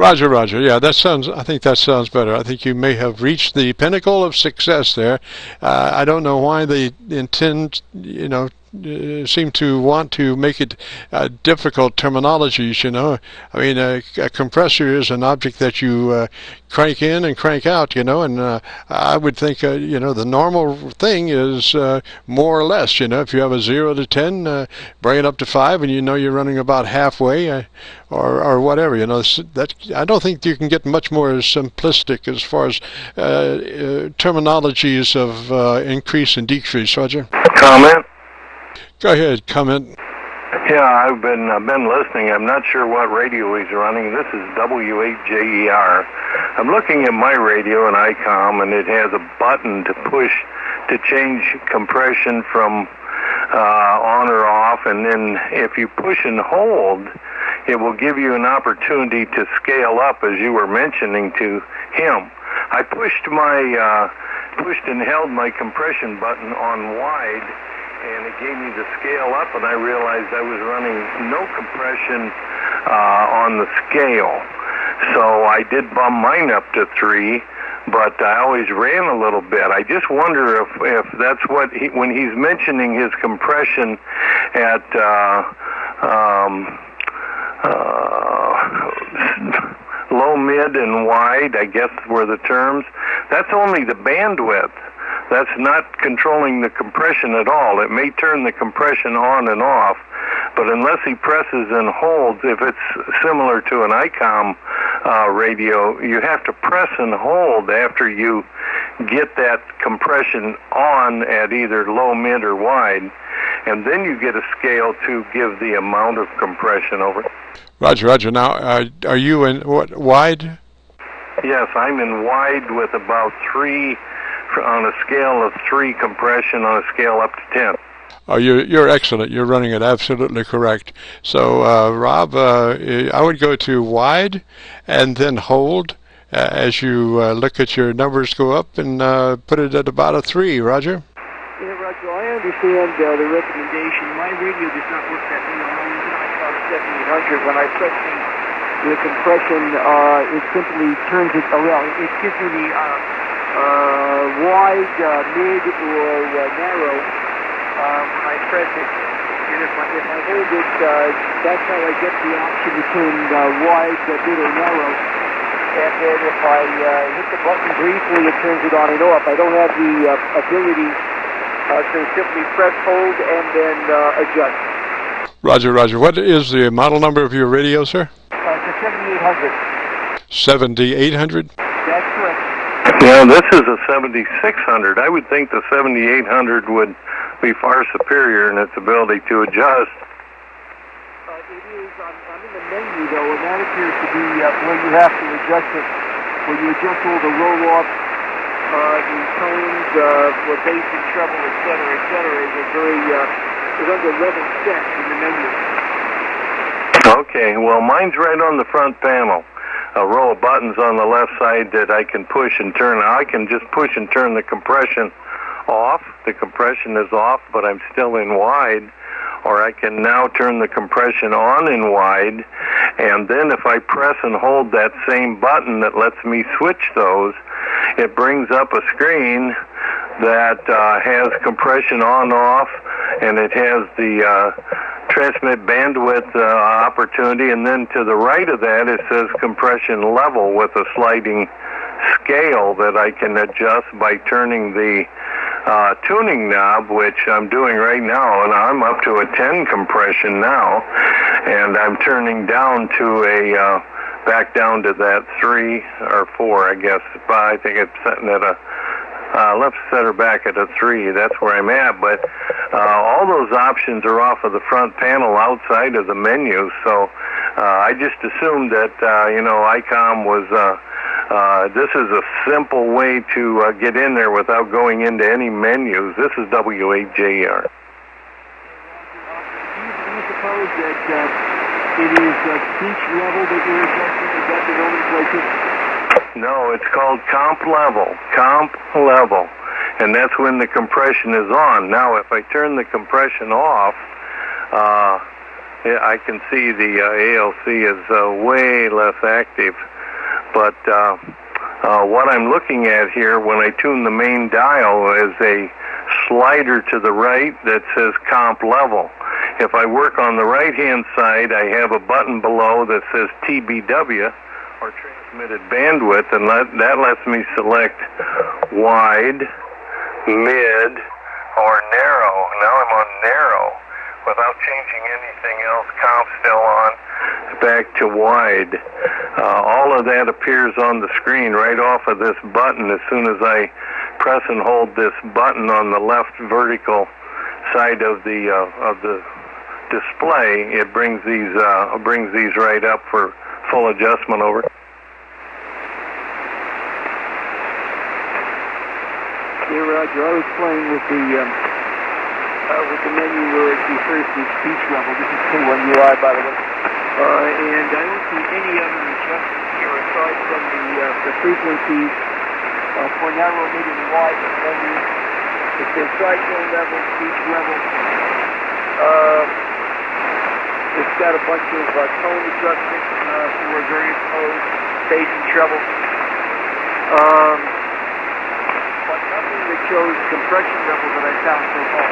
Roger, Roger. Yeah, that sounds. I think that sounds better. I think you may have reached the pinnacle of success there. I don't know why they intend, seem to want to make it difficult terminologies. I mean, a compressor is an object that you crank in and crank out. And I would think, the normal thing is more or less. If you have a 0 to 10, bring it up to 5, and you're running about halfway, or whatever. That I don't think you can get much more simplistic as far as terminologies of increase and decrease. Roger. Comment. Go ahead, comment. Yeah, I've been listening. I'm not sure what radio he's running. This is W8Jer. I'm looking at my radio in ICOM, and it has a button to push to change compression from on or off, and then if you push and hold, it will give you an opportunity to scale up, as you were mentioning to him. I pushed and held my compression button on wide, and it gave me the scale up, and I realized I was running no compression on the scale. So I did bump mine up to 3, but I always ran a little bit. I just wonder if that's what, when he's mentioning his compression at low, mid, and wide, I guess were the terms, that's only the bandwidth. That's not controlling the compression at all. It may turn the compression on and off, but unless he presses and holds, if it's similar to an ICOM radio, you have to press and hold after you get that compression on at either low, mid, or wide, and then you get a scale to give the amount of compression over. Roger, Roger. Now, are you in what, wide? Yes, I'm in wide with about 3, on a scale of 3 compression on a scale up to 10. Oh, you're excellent. You're running it absolutely correct. So, Rob, I would go to wide and then hold as you look at your numbers go up and put it at about a 3. Roger? Yeah, Roger, I understand the recommendation. My radio does not work that way. I'm using ICOM 7800. When I press the compression, it simply turns it around. It gives me the wide, mid, or narrow when I press it. And if I hold it, that's how I get the option between wide, mid, or narrow. And then if I hit the button briefly, it turns it on and off. I don't have the ability to simply press, hold, and then adjust. Roger, Roger. What is the model number of your radio, sir? It's a 7800. 7800? That's correct. Yeah, this is a 7600. I would think the 7800 would be far superior in its ability to adjust. It is. I'm in the menu, though, and that appears to be where you have to adjust it. When you adjust all the roll-off, the tones, for bass and treble, etc., is under level set in the menu. Okay, well, mine's right on the front panel. A row of buttons on the left side that I can push and turn. I can just push and turn the compression off. The compression is off, but I'm still in wide. Or I can now turn the compression on in wide, and then if I press and hold that same button that lets me switch those, it brings up a screen that has compression on, off, and it has the transmit bandwidth opportunity, and then to the right of that it says compression level with a sliding scale that I can adjust by turning the tuning knob, which I'm doing right now, and I'm up to a 10 compression now, and I'm turning down to a back down to that 3 or 4, I guess. But I think it's setting at a let's set her back at a 3. That's where I'm at. But all those options are off of the front panel outside of the menu. So I just assumed that ICOM was. This is a simple way to get in there without going into any menus. This is W8Jer. Do you suppose that it is speech level that you're adjusting? Is that the nomenclature? No, it's called comp level. Comp level. And that's when the compression is on. Now, if I turn the compression off, I can see the ALC is way less active. But what I'm looking at here when I tune the main dial is a slider to the right that says comp level. If I work on the right-hand side, I have a button below that says TBW, or transmitted bandwidth, and that lets me select wide, mid, or narrow. Now I'm on narrow without changing anything else. Comp still on, back to wide. All of that appears on the screen right off of this button. As soon as I press and hold this button on the left vertical side of the display, it brings these right up for full adjustment. Over. Yeah, Roger. I was playing with the menu where it refers to speech level. This is K1UI, by the way. And I don't see any other adjustments here aside from the frequencies for narrow, medium, and wide in the menu. It says cyclone level, speech level. It's got a bunch of tone adjustments for various modes, bass and treble. But nothing that shows compression level that I found so far.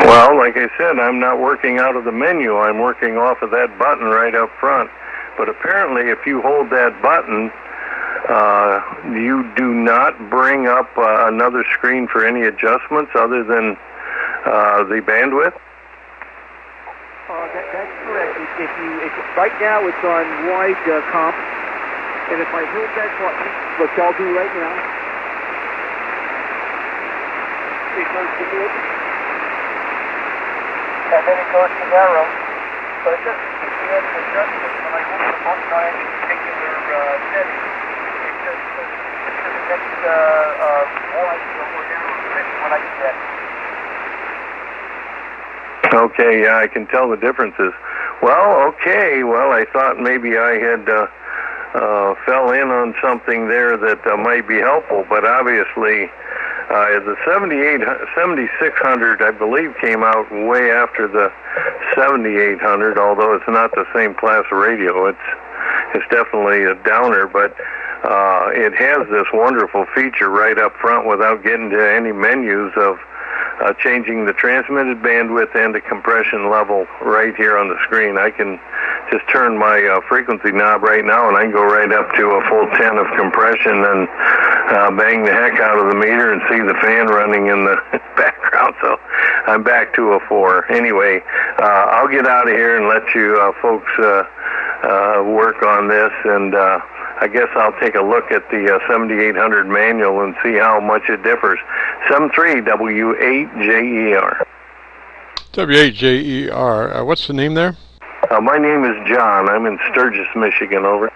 Well, like I said, I'm not working out of the menu. I'm working off of that button right up front. But apparently, if you hold that button, you do not bring up another screen for any adjustments other than the bandwidth. That's correct. Right now it's on wide comp, and if I hold that button, which I'll do right now, it goes to mid, and then it goes to narrow. But it doesn't give me any adjustments when I hold the button on any particular setting. It just switches to the next wide or narrow setting when I do that. Okay, yeah, I can tell the differences. Well, okay, well, I thought maybe I had fell in on something there that might be helpful, but obviously the 7600, I believe, came out way after the 7800, although it's not the same class of radio. It's definitely a downer, but it has this wonderful feature right up front without getting to any menus of changing the transmitted bandwidth and the compression level right here on the screen. I can just turn my frequency knob right now and I can go right up to a full 10 of compression and bang the heck out of the meter and see the fan running in the background. So I'm back to a 4. Anyway, I'll get out of here and let you folks work on this, and I guess I'll take a look at the 7800 manual and see how much it differs. 73W8Jer. W8Jer. What's the name there? My name is John. I'm in Sturgis, Michigan. Over.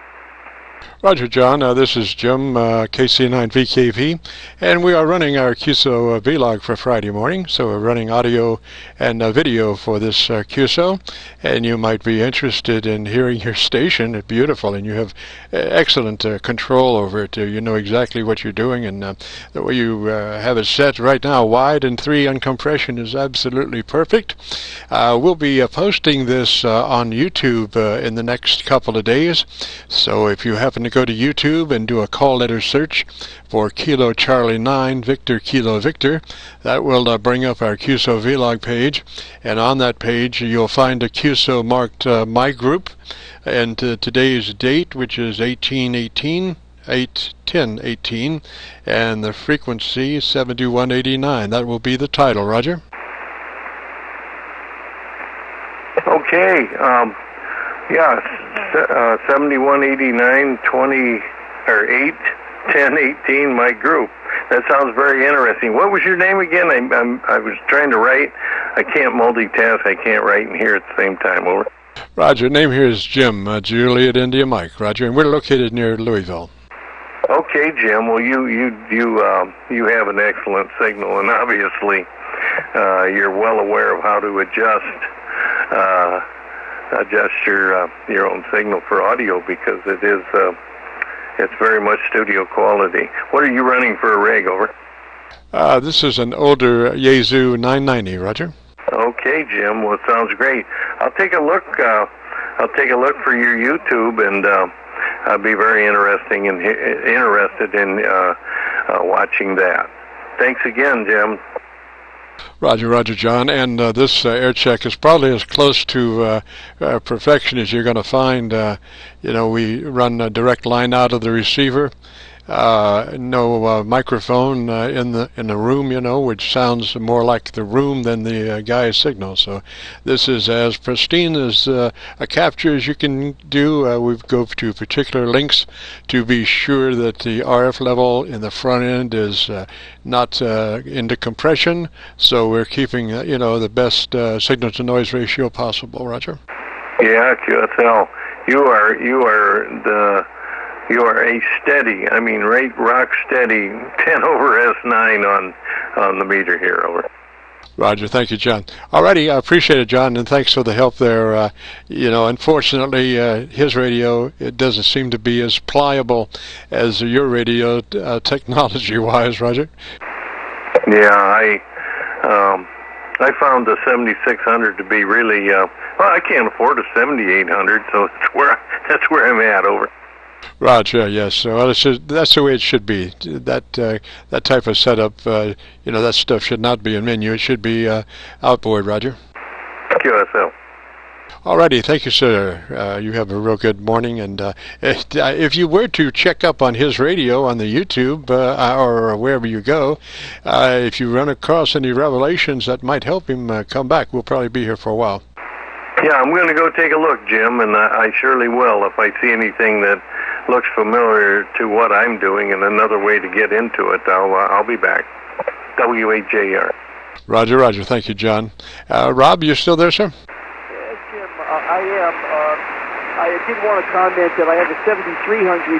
Roger, John. This is Jim, KC9VKV, and we are running our Qso-Vlog for Friday morning. So we're running audio and video for this Qso, and you might be interested in hearing your station. It's beautiful, and you have excellent control over it. You know exactly what you're doing, and the way you have it set right now, wide and 3 on compression, is absolutely perfect. We'll be posting this on YouTube in the next couple of days, so if you happen to go to YouTube and do a call letter search for Kilo Charlie 9 Victor Kilo Victor, that will bring up our Qso-Vlog page, and on that page you'll find a Qso marked My Group, and today's date, which is 8/10/18, and the frequency 7189. That will be the title. Roger. Okay. Yeah, 7189 20 or 8/10/18. My group. That sounds very interesting. What was your name again? I was trying to write. I can't multitask. I can't write and hear at the same time. Over. Roger. Name here is Jim. Juliet India Mike. Roger. And we're located near Louisville. Okay, Jim. Well, you have an excellent signal, and obviously you're well aware of how to adjust your own signal for audio, because it's very much studio quality. What are you running for a rig? Over. This is an older Yaesu 990. Roger. Okay, Jim. Well, it sounds great. I'll take a look. I'll take a look for your YouTube, and I'll be very interested in watching that. Thanks again, Jim. Roger, Roger, John. And this air check is probably as close to perfection as you're going to find. We run a direct line out of the receiver. No microphone in the room, which sounds more like the room than the guy's signal. So this is as pristine as a capture as you can do. We go to particular links to be sure that the RF level in the front end is not into compression. So we're keeping the best signal to noise ratio possible. Roger. Yeah, QSL. You are a steady, rock steady 10 over S9 on the meter here, over. Roger, thank you, John. Alrighty, I appreciate it, John, and thanks for the help there. Unfortunately, his radio, it doesn't seem to be as pliable as your radio technology-wise, Roger. Yeah, I found the 7600 to be really, I can't afford a 7800, so that's where I'm at, over. Roger, yes. Well, that's the way it should be. That type of setup, that stuff should not be in menu. It should be outboard, Roger. QSL. Alrighty, thank you, sir. You have a real good morning. And if you were to check up on his radio on the YouTube or wherever you go, if you run across any revelations that might help him come back, we'll probably be here for a while. Yeah, I'm going to go take a look, Jim, and I surely will if I see anything that looks familiar to what I'm doing and another way to get into it. I'll be back. W8Jer. Roger, Roger. Thank you, John. Rob, you still there, sir? Yes, Jim, I am. I did want to comment that I have a 7300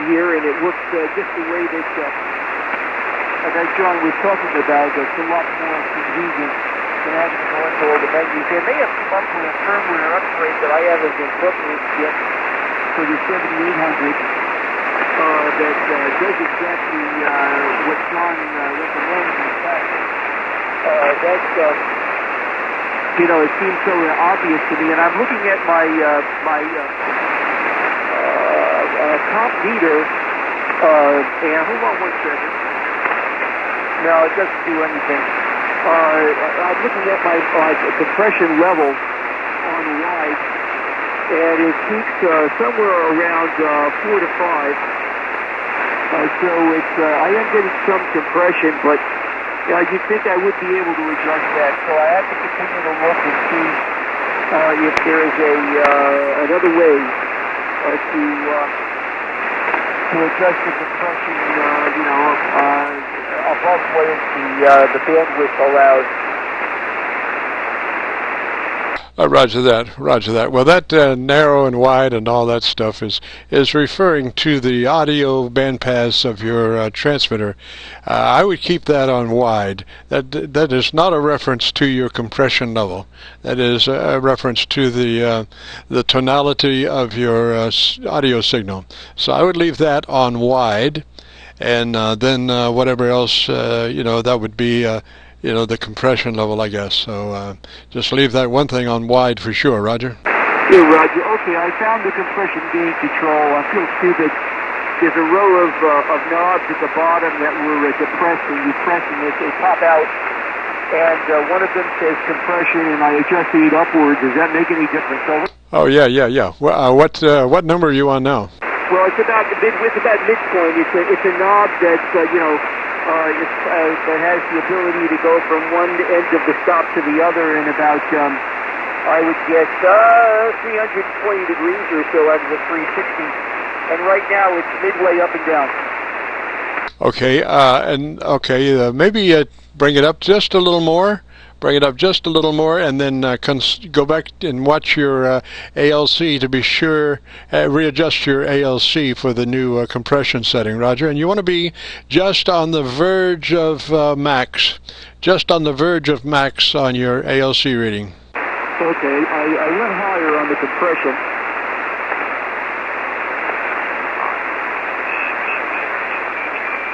here, and it works just the way that John was talking about. It's a lot more convenient than having to go into all the menus. They may have come up with a firmware upgrade that I haven't incorporated yet for the 7800 that does exactly what John recommends. In fact, it seems so obvious to me. And I'm looking at my comp meter, and hold on one second. No, it doesn't do anything. I'm looking at my compression level on wide, and it keeps somewhere around 4 to 5. So I am getting some compression, but you'd think I would be able to adjust that. So I have to continue to look and see if there is another way to adjust the compression, above what the bandwidth allows. Roger that. Well, that narrow and wide and all that stuff is referring to the audio bandpass of your transmitter. I would keep that on wide. That is not a reference to your compression level. That is a reference to the tonality of your audio signal. So I would leave that on wide, and then whatever else that would be. The compression level, I guess. So just leave that one thing on wide for sure, Roger. Yeah, Roger. Okay, I found the compression gain control. I feel stupid. There's a row of knobs at the bottom that were depressed, and you press and they pop out. And one of them says compression, and I adjusted it upward. Does that make any difference? Oh, yeah. Well, what number are you on now? Well, it's about midpoint. It's a knob that that has the ability to go from one end of the stop to the other in about, I would guess, 320 degrees or so out of the 360. And right now it's midway up and down. Okay, maybe bring it up just a little more. And then go back and watch your ALC to be sure, readjust your ALC for the new compression setting, Roger. And you want to be just on the verge of max, on your ALC reading. Okay, I went higher on the compression.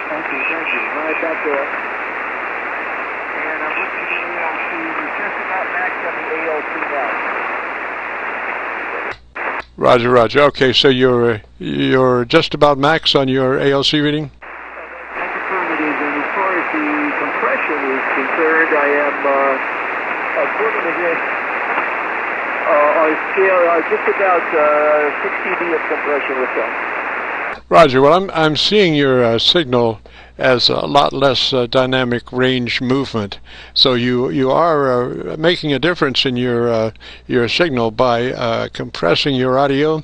Thank you. Right back there. And I'm Roger, Roger. Okay, so you're just about max on your ALC reading? That's affirmative, and as far as the compression is concerned, I am, according to this, on scale, just about 6 dB of compression or so. Roger. Well, I'm seeing your signal as a lot less dynamic range movement. So you are making a difference in your signal by compressing your audio,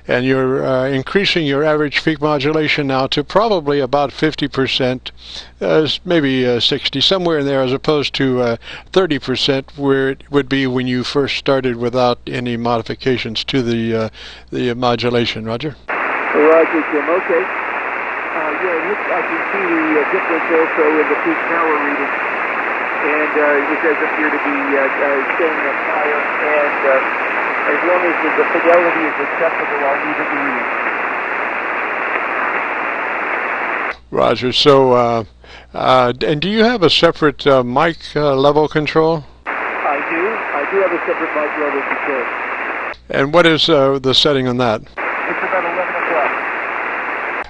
and you're increasing your average peak modulation now to probably about 50%, maybe 60, somewhere in there, as opposed to 30% where it would be when you first started without any modifications to the modulation. Roger. Roger, Jim. Okay. I can see the difference also in the peak power reading, and it does appear to be staying up higher, and as long as the fidelity is acceptable, I'll leave it reading. Roger. So, and do you have a separate mic level control? I do have a separate mic level control. And what is the setting on that? It's about 11 o'clock.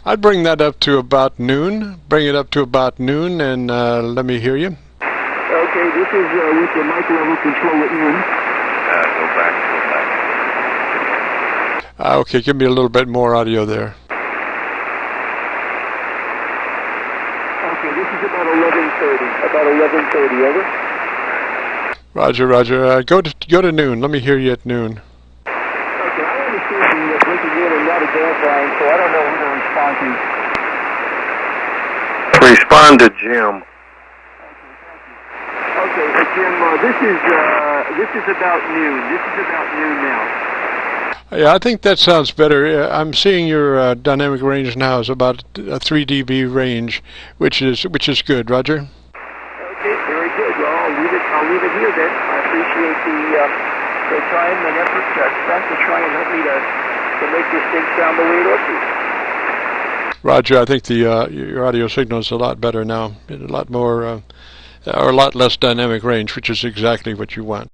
I'd bring that up to about noon. Bring it up to about noon, and let me hear you. Okay, this is with the mic level control at noon. Go back. Okay, give me a little bit more audio there. Okay, this is about 11:30. About 11:30. Over. Roger, Roger. Go to noon. Let me hear you at noon. Okay, I understand the breaking in and not a band line, so I don't know who to respond to. Respond to Jim. Okay, Jim, this is about noon. This is about noon now. Yeah, I think that sounds better. I'm seeing your dynamic range now is about a 3 dB range, which is good. Roger. Okay, very good. Well, I'll leave it here then. I appreciate the time and effort spent to try and help me to make this thing sound the way it ought to. Roger, I think your audio signal is a lot better now, a lot more, or a lot less dynamic range, which is exactly what you want.